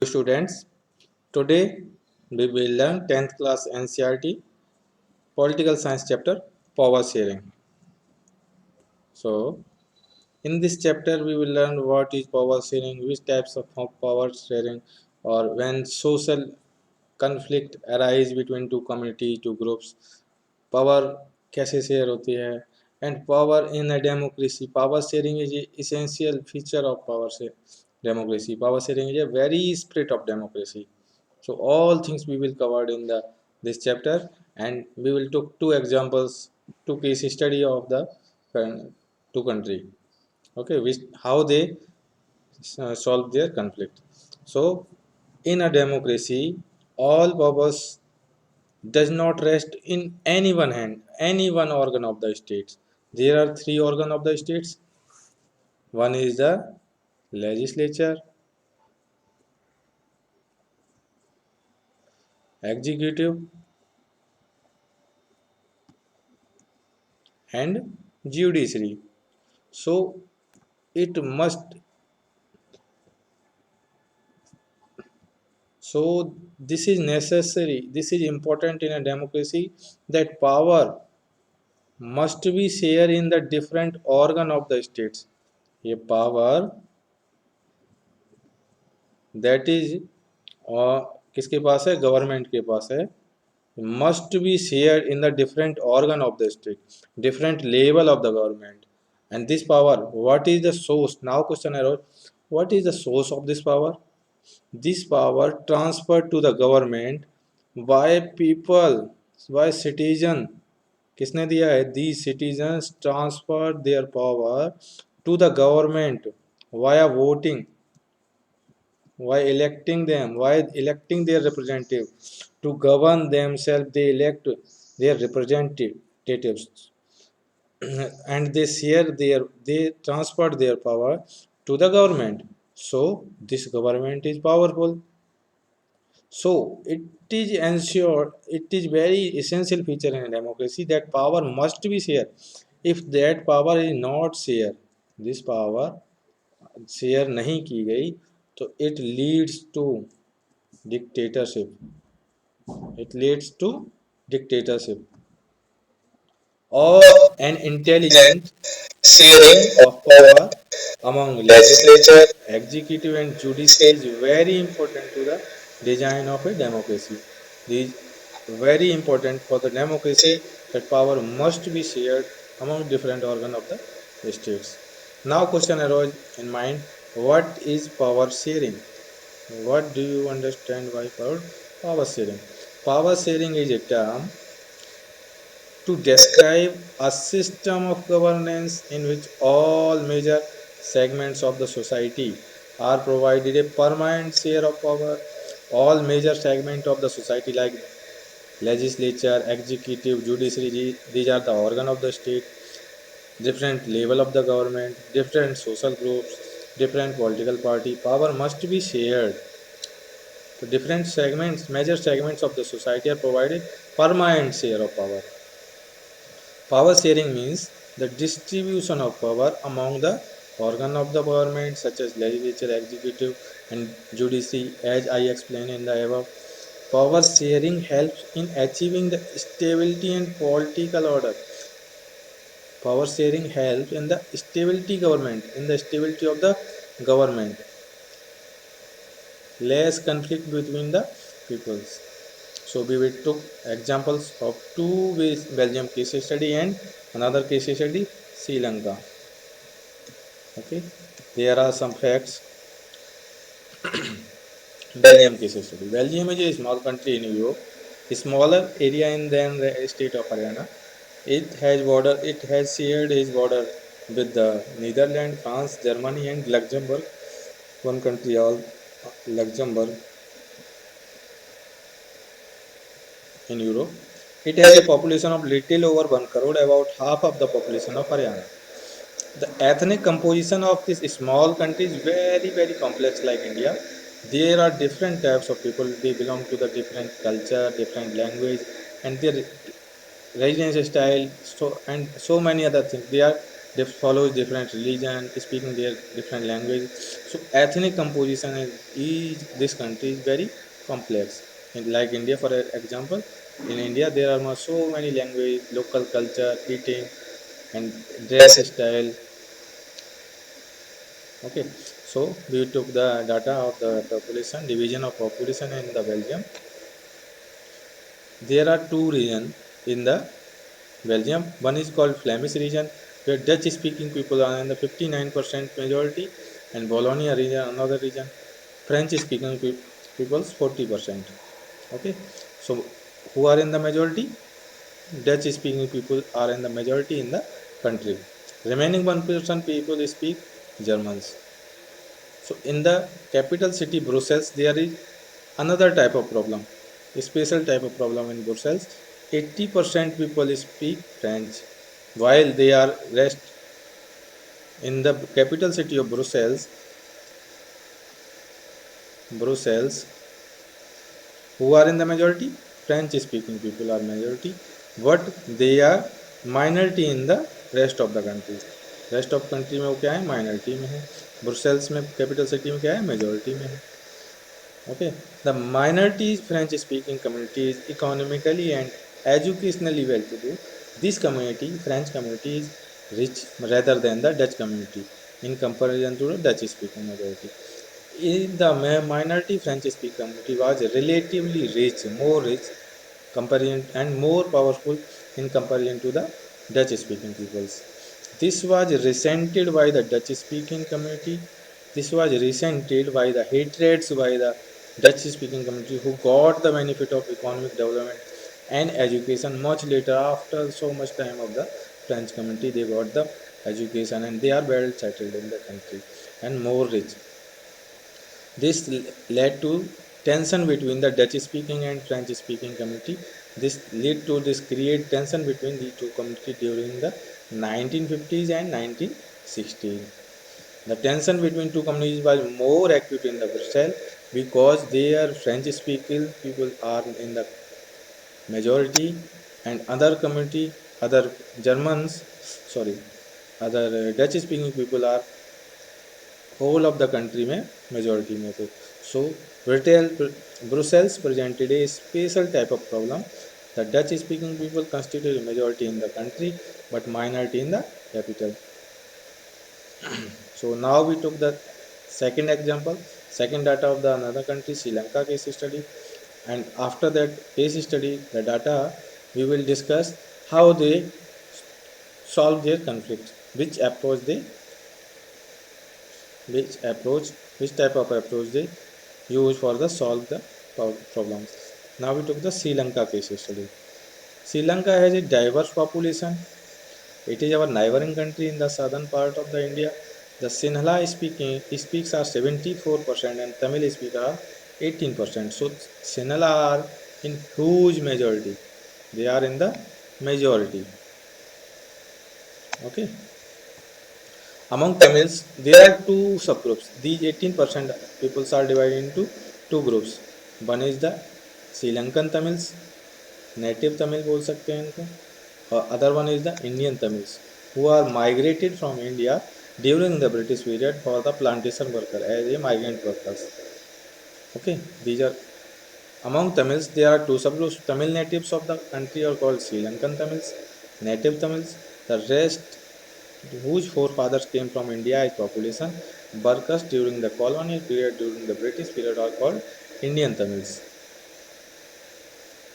Students, today we will learn 10th class NCERT Political Science chapter Power Sharing. So, in this chapter we will learn what is power sharing, which types of power sharing, or when social conflict arise between two community, two groups, power कैसे share होती है, and power in a democracy. Power sharing is an essential feature of democracy. Power sharing is a very spirit of democracy. So all things we will cover in the this chapter, and we will took two examples, two case study of the two country. Okay, which how they solve their conflict. So in a democracy, all powers does not rest in any one hand, any one organ of the states. There are three organ of the states. One is the legislature, executive, and judiciary. So it must, so this is necessary, this is important in a democracy, that power must be shared in the different organ of the states. A power that is किसके पास है, government के पास है, must be shared in the different organ of the state, different level of the government. And this power, what is the source? Now question arose, what is the source of this power? This power transferred to the government by people, by citizen. किसने दिया है? These citizens transfer their power to the government via voting, why electing them, why electing their representative to govern themselves. They elect their representatives and they transfer their power to the government. So this government is powerful. So it is ensured, it is very essential feature in a democracy that power must be shared. If that power is not shared, this power share नहीं की गई, तो it leads to dictatorship. It leads to dictatorship or an intelligent sharing of power among legislature, executive, and judiciary is very important to the design of a democracy. This is very important for the democracy that power must be shared among different organs of the states. Now, question arose in mind: what is power sharing? What do you understand by power sharing? Power sharing is a term to describe a system of governance in which all major segments of the society are provided a permanent share of power. All major segments of the society, like legislature, executive, judiciary, these are the organ of the state, different level of the government, different social groups, different political party. Power must be shared. So different segments, major segments of the society are provided permanent share of power. Power sharing means the distribution of power among the organ of the government such as legislature, executive, and judiciary, as I explained in the above. Power sharing helps in achieving the stability and political order. Power sharing helps in the stability of the government. Less conflict between the peoples. So we will took examples of two Belgium case study and another case study Sri Lanka. Okay, there are some facts. Belgium case study. Belgium is a small country in Europe, a smaller area in than the state of Haryana. It has border. It has shared its border with the Netherlands, France, Germany, and Luxembourg. One country, all Luxembourg in Europe. It has a population of little over 1 crore, about half of the population of Haryana. The ethnic composition of this small country is very complex like India. There are different types of people. They belong to the different culture, different language, and their residence style, so and so many other things. They are follows different religion, speaking their different language. So ethnic composition is this country is very complex. Like India, for example, in India there are so many language, local culture, eating, and dress style. Okay, so we took the data of the population, division of population in the Belgium. There are two regions in the Belgium. One is called Flemish region, where Dutch-speaking people are in the 59% majority, and Wallonia region, another region, French-speaking peoples 40%. Okay, so who are in the majority? Dutch-speaking people are in the majority in the country. Remaining 1% people speak Germans. So in the capital city Brussels, there is another type of problem, a special type of problem in Brussels. 80% people speak French, while they are rest in the capital city of Brussels, who are in the majority? French speaking people are majority, but they are minority in the rest of the country. Rest of country में वो क्या है? Minority में है. Brussels में capital city में क्या है? Majority में है. Okay, the minorities French speaking community is economically and educationally well to do. This community, French community, is rich rather than the Dutch community in comparison to the Dutch speaking majority. In the minority French speaking community was relatively rich, more rich comparison and more powerful in comparison to the Dutch speaking peoples. This was resented by the Dutch speaking community. This was resented by the hatreds by the Dutch speaking community who got the benefit of economic development and education much later after so much time of the French community. They got the education and they are well settled in the country and more rich. This led to tension between the Dutch speaking and French speaking community. This led to this create tension between the two communities during the 1950s and 1960s. The tension between two communities was more acute in the Brussels because their French speaking people are in the majority and other community, other Germans, sorry, other Dutch speaking people are whole of the country में majority में थे. So Brussels presented a special type of problem. The Dutch speaking people constitute a majority in the country but minority in the capital. So now we took the second example, second data of the another country, Sri Lanka case study, and after that case study, the data we will discuss how they solve their conflict, which approach, which type of approach they use for the solve the problems. Now we took the Sri Lanka case study. Sri Lanka has a diverse population. It is our neighboring country in the southern part of the India. The Sinhala speaks are 74% and Tamil speakers are 18%. So Sinhala are in huge majority. They are in the majority. Okay. Among Tamils, there are two subgroups. These 18% people are divided into two groups. One is the Sri Lankan Tamils, native Tamil बोल सकते हैं इनको, or other one is the Indian Tamils who are migrated from India during the British period for the plantation worker as a migrant workers. Okay, these are among Tamils. There are two subgroups. Tamil natives of the country are called Sri Lankan Tamils, native Tamils. The rest whose forefathers came from India as population workers during the colonial period during the British period are called Indian Tamils.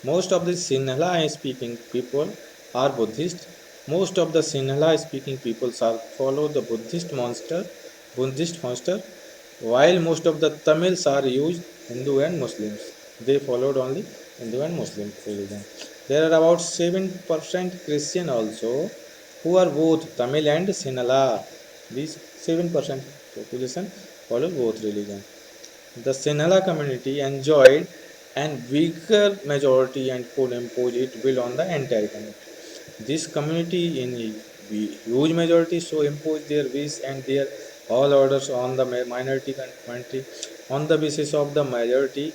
Most of the Sinhala speaking people are Buddhist. Most of the Sinhala speaking peoples are follow the Buddhist monster, while most of the Tamils are used Hindu and Muslims. They followed only Hindu and Muslim religion. There are about 7% Christian also who are both Tamil and Sinhala. These 7% population follow both religion. The Sinhala community enjoyed an weaker majority and could impose its will on the entire community. This community in a huge majority so impose their wish and their all orders on the minority country on the basis of the majority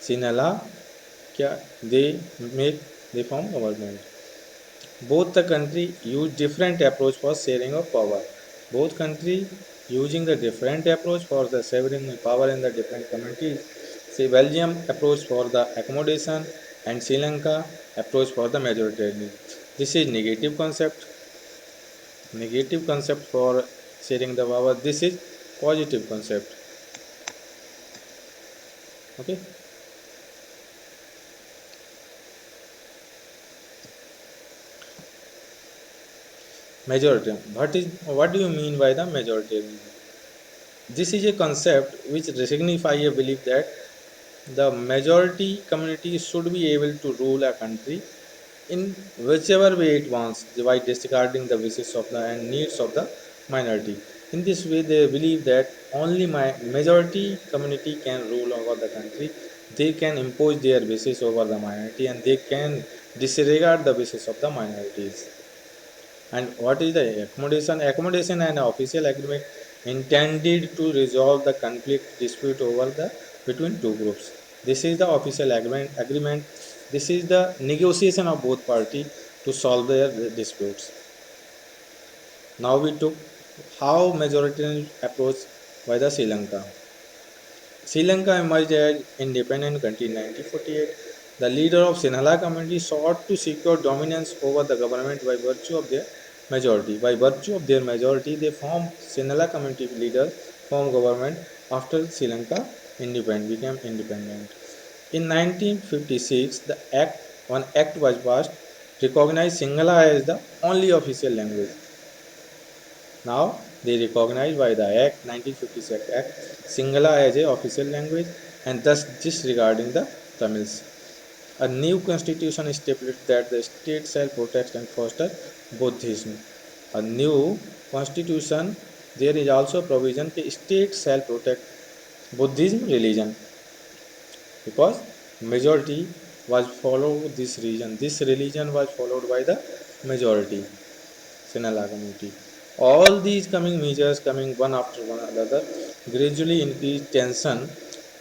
Sinhala क्या they make they form government. Both the country use different approach for sharing of power. Both country using the different approach for the sharing power in the different communities. Say Belgium approach for the accommodation and Sri Lanka approach for the majoritarian. This is negative concept for sharing the power. This is positive concept. Okay. Majoritarian. What do you mean by the majoritarian? This is a concept which signifies a belief that the majority community should be able to rule a country in whichever way it wants by disregarding the wishes of the and needs of the minority. In this way, they believe that only my majority community can rule over the country. They can impose their wishes over the minority and they can disregard the wishes of the minorities. And what is the accommodation? Accommodation and official agreement intended to resolve the conflict dispute over the between two groups. This is the official agreement. This is the negotiation of both parties to solve their disputes. Now we took how majoritarian approach by the Sri Lanka. Sri Lanka emerged as independent country in 1948. The leader of Sinhala community sought to secure dominance over the government by virtue of their majority. By virtue of their majority, they formed Sinhala community leaders formed government after Sri Lanka became independent. In 1956, one act was passed recognized Sinhala as the only official language. Now they recognize by the Act 1956 Act Sinhala as a official language and thus disregarding the Tamils. A new constitution stipulates that the state shall protect and foster Buddhism. A new constitution, there is also provision that state shall protect Buddhism religion because majority was followed this religion. This religion was followed by the majority. Sinhala community. All these coming measures coming one after one another gradually increase tension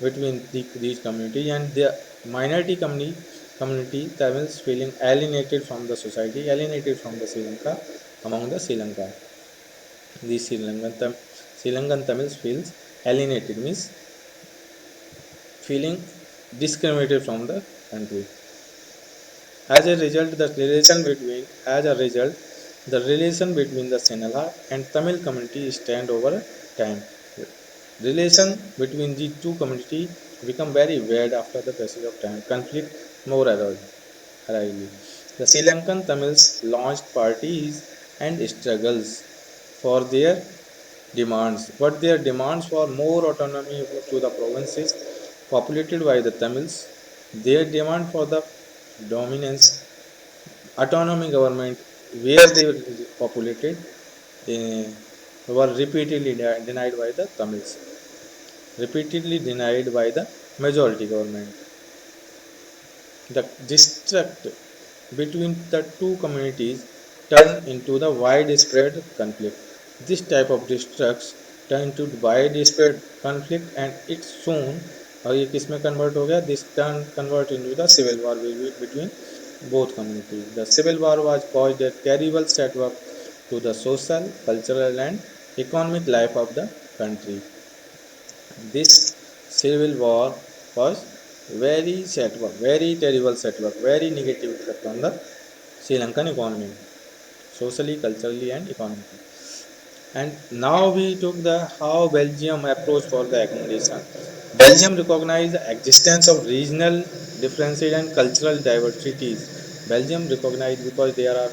between these communities and the minority community Tamils feeling alienated from the society, alienated from the Sri Lanka among the Sri Lanka. These Sri Lankan Tamils feels alienated means feeling discriminated from the country. As a result, the relation between the Sinhala and Tamil community stand over time. Relation between the two communities become very weird after the passage of time. Conflict more arose. The Sri Lankan Tamils launched parties and struggles for their demands, but their demands for more autonomy to the provinces populated by the Tamils, their demand for the dominance autonomy government where they were populated were repeatedly denied by the Tamils, repeatedly denied by the majority government. The distrust between the two communities turned into the widespread conflict. This type of distrust turned into widespread conflict and it soon और ये किस में convert हो गया? This turn convert into the civil war between both communities. The civil war was caused a terrible setback to the social, cultural and economic life of the country. This civil war was very setback, very terrible setback, very negative effect on the Sri Lankan economy, socially, culturally, and economically. And now we took the how Belgium approach for the accommodation. Belgium recognized the existence of regional differences and cultural diversities. Belgium recognized because there are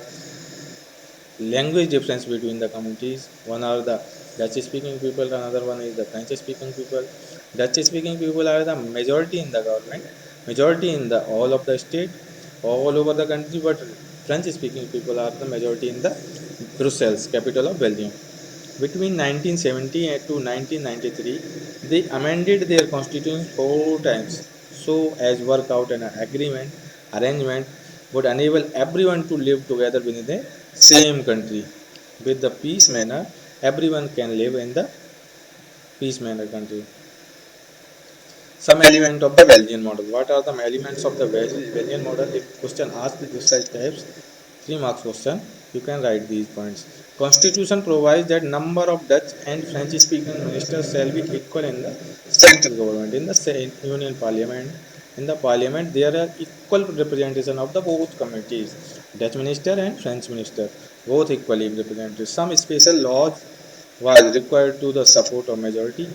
language difference between the communities. One are the Dutch speaking people, another one is the French speaking people. Dutch speaking people are the majority in the government, majority in the all of the state, all over the country, but French speaking people are the majority in the Brussels, capital of Belgium. Between 1970 to 1993, they amended their constitution 4 times so as work out an arrangement would enable everyone to live together within the same country. With the peace manner, everyone can live in the peace manner country. Some element of the Belgian model. What are the elements of the Belgian model? If question asked with such types, 3 marks question. You can write these points. Constitution provides that number of Dutch and French speaking ministers shall be equal in the central government. In the union parliament, in the parliament there are equal representation of the both communities, Dutch minister and French minister, both equally represented. Some special laws was required to the support of majority.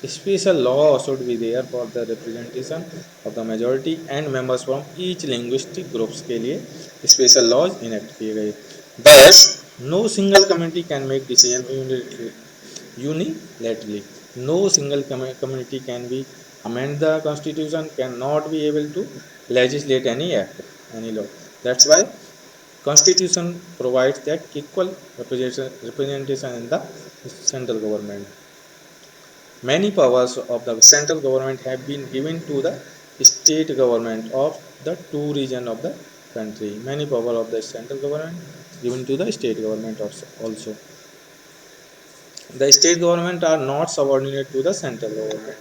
Special law should be there for the representation of the majority and members from each linguistic groups के लिए special laws enact किए गए. Thus, no single community can make decision unilaterally. No single community can be amend the constitution, cannot be able to legislate any act, any law. That's why constitution provides that equal representation in the central government. Many powers of the central government have been given to the state government of the two regions of the country. Many power of the central government given to the state government also. The state government are not subordinate to the central government.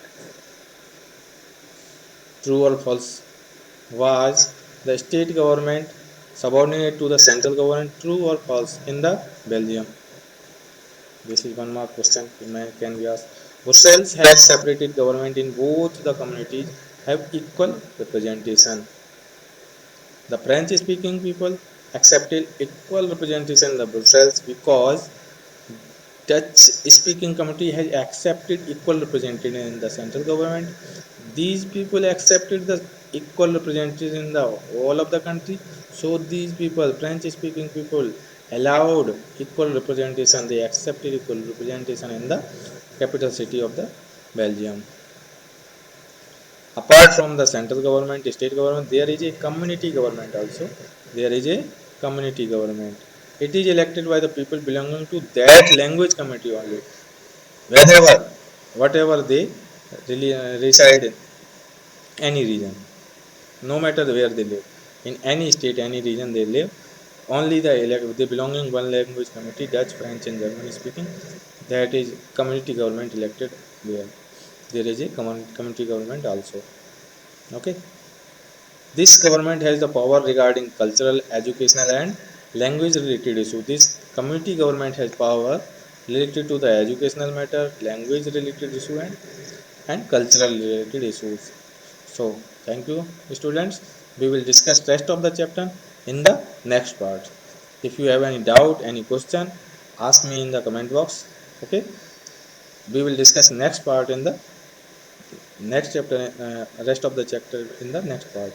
True or false? Was the state government subordinate to the central government? True or false? In the Belgium. This is one more question can be asked. Brussels has separated government in both the communities have equal representation. The French speaking people accepted equal representation in the Brussels because Dutch speaking community has accepted equal representation in the central government. These people accepted the equal representation in the whole of the country. So these people, French speaking people, allowed equal representation. They accepted equal representation in the capital city of the Belgium. Apart from the central government, state government, there is a community government also. There is a community government. It is elected by the people belonging to that language community only. Whatever they really reside in any region, no matter where they live, in any state, any region they live, only they belonging one language community, Dutch, French, and German speaking. That is community government elected there. There is a community government also. Okay. This government has the power regarding cultural, educational, and language related issues. This community government has power related to the educational matter, language related issue, and cultural related issues. So, thank you, students. We will discuss rest of the chapter in the next part. If you have any doubt, any question, ask me in the comment box. Okay. We will discuss next part in the next chapter, rest of the chapter in the next part.